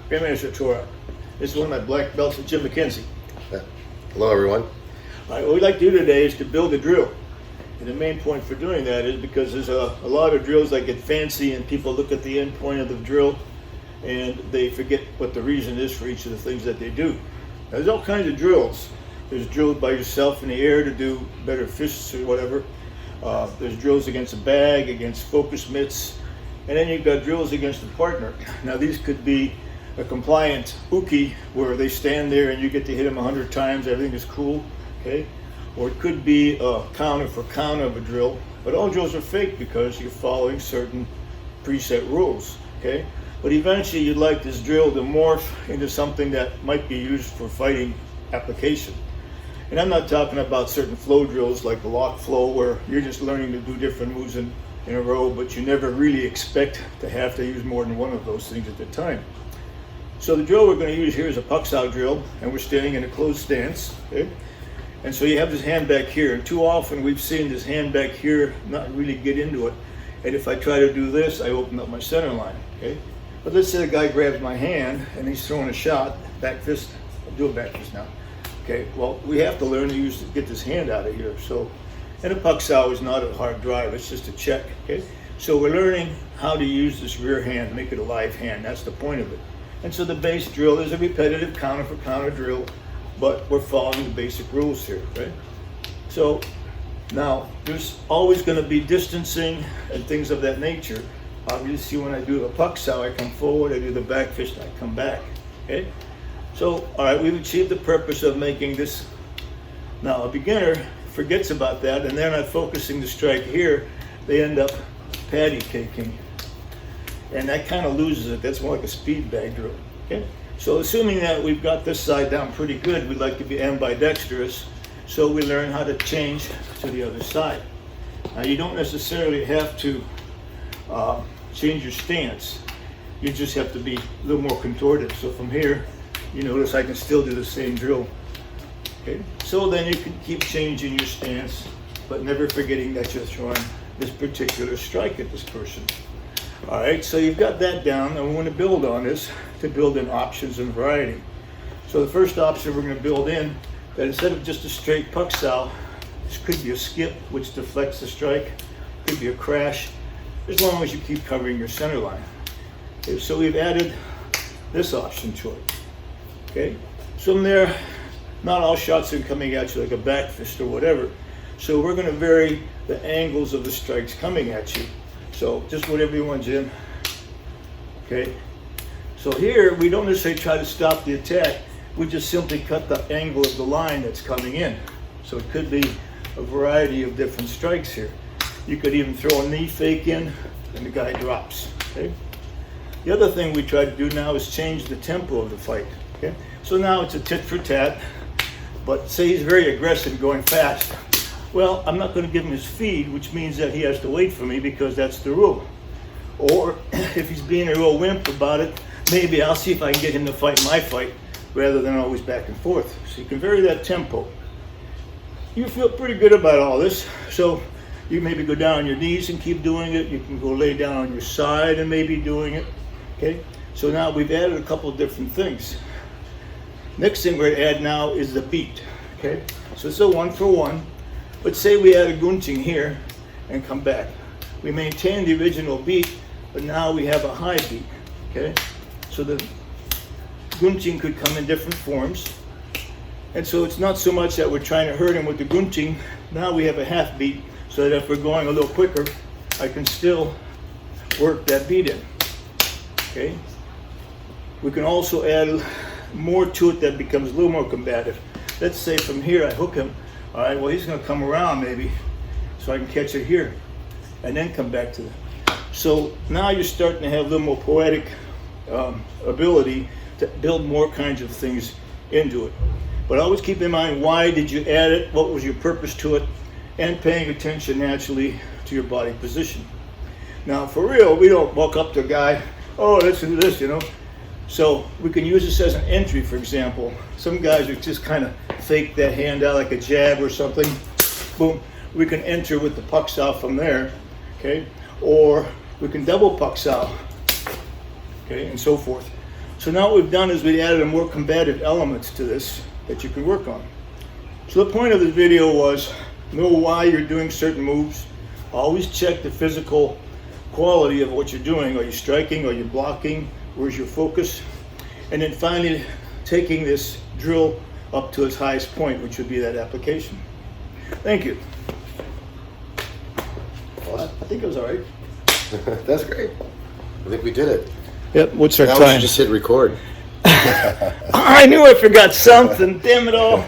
Grandmaster Torok. This is one of my black belts with Jim McKenzie. Hello, everyone. All right, what we'd like to do today is to build a drill. And the main point for doing that is because there's a lot of drills that get fancy and people look at the end point of the drill and they forget what the reason is for each of the things that they do. Now, there's all kinds of drills. There's drills by yourself in the air to do better fists or whatever. There's drills against a bag, against focus mitts, and then you've got drills against a partner. Now these could be a compliant uke where they stand there and you get to hit them 100 times, everything is cool, okay? Or it could be a counter for counter of a drill, but all drills are fake because you're following certain preset rules, okay? But eventually you'd like this drill to morph into something that might be used for fighting application. And I'm not talking about certain flow drills like the lock flow where you're just learning to do different moves in a row, but you never really expect to have to use more than one of those things at a time. So the drill we're going to use here is a Pac Sao drill, and we're standing in a closed stance, okay? And so you have this hand back here, and too often we've seen this hand back here not really get into it. And if I try to do this, I open up my center line, okay? But let's say the guy grabs my hand and he's throwing a shot, back fist, I'll do a back fist now. Okay, well, we have to learn to get this hand out of here. So, and a Pac Sao is not a hard drive, it's just a check, okay? So we're learning how to use this rear hand, make it a live hand, that's the point of it. And so the base drill is a repetitive counter for counter drill, but we're following the basic rules here, right? So now there's always going to be distancing and things of that nature. Obviously when I do the Pac Sao, I come forward, I do the back fist, I come back, okay? So, all right, we've achieved the purpose of making this. Now a beginner forgets about that and they're not focusing the strike here, they end up patty caking. And that kind of loses it. That's more like a speed bag drill. Okay? So assuming that we've got this side down pretty good, we'd like to be ambidextrous, so we learn how to change to the other side. Now you don't necessarily have to change your stance. You just have to be a little more contorted. So from here, you notice I can still do the same drill. Okay? So then you can keep changing your stance, but never forgetting that you're throwing this particular strike at this person. All right, so you've got that down, and we want to build on this to build in options and variety. So the first option we're going to build in, that instead of just a straight Pac Sao, this could be a skip, which deflects the strike, could be a crash, as long as you keep covering your center line. Okay, so we've added this option to it. Okay, so from there, not all shots are coming at you like a back fist or whatever. So we're going to vary the angles of the strikes coming at you. So just whatever you want, Jim. Okay. So here we don't necessarily try to stop the attack. We just simply cut the angle of the line that's coming in. So it could be a variety of different strikes here. You could even throw a knee fake in and the guy drops. Okay. The other thing we try to do now is change the tempo of the fight. Okay. So now it's a tit for tat. But say he's very aggressive going fast. Well, I'm not going to give him his feed, which means that he has to wait for me because that's the rule. Or if he's being a real wimp about it, maybe I'll see if I can get him to fight my fight rather than always back and forth. So you can vary that tempo. You feel pretty good about all this. So you maybe go down on your knees and keep doing it. You can go lay down on your side and maybe doing it. Okay. So now we've added a couple of different things. Next thing we're going to add now is the beat. Okay. So it's a 1-for-1. But say we add a gunting here and come back. We maintain the original beat, but now we have a high beat, okay? So the gunting could come in different forms. And so it's not so much that we're trying to hurt him with the gunting. Now we have a half beat, so that if we're going a little quicker, I can still work that beat in, okay? We can also add more to it that becomes a little more combative. Let's say from here I hook him. All right, well, he's going to come around maybe, so I can catch it here, and then come back to the. So now you're starting to have a little more poetic ability to build more kinds of things into it. But always keep in mind, why did you add it? What was your purpose to it? And paying attention naturally to your body position. Now, for real, we don't walk up to a guy, oh, let's do this, you know. So we can use this as an entry, for example. Some guys are just kind of fake that hand out like a jab or something. Boom. We can enter with the Pac Sao from there, okay? Or We can double Pac Sao, okay, and so forth. So now what we've done is we added a more combative elements to this that you can work on. So the point of this video was know why you're doing certain moves. Always check the physical quality of what you're doing. Are you striking? Are you blocking? Where's your focus? And then finally taking this drill up to its highest point, which would be that application. Thank you. I think it was all right. That's great. I think we did it. Yep, what's our Now we time? should just hit record. I knew I forgot something, damn it all.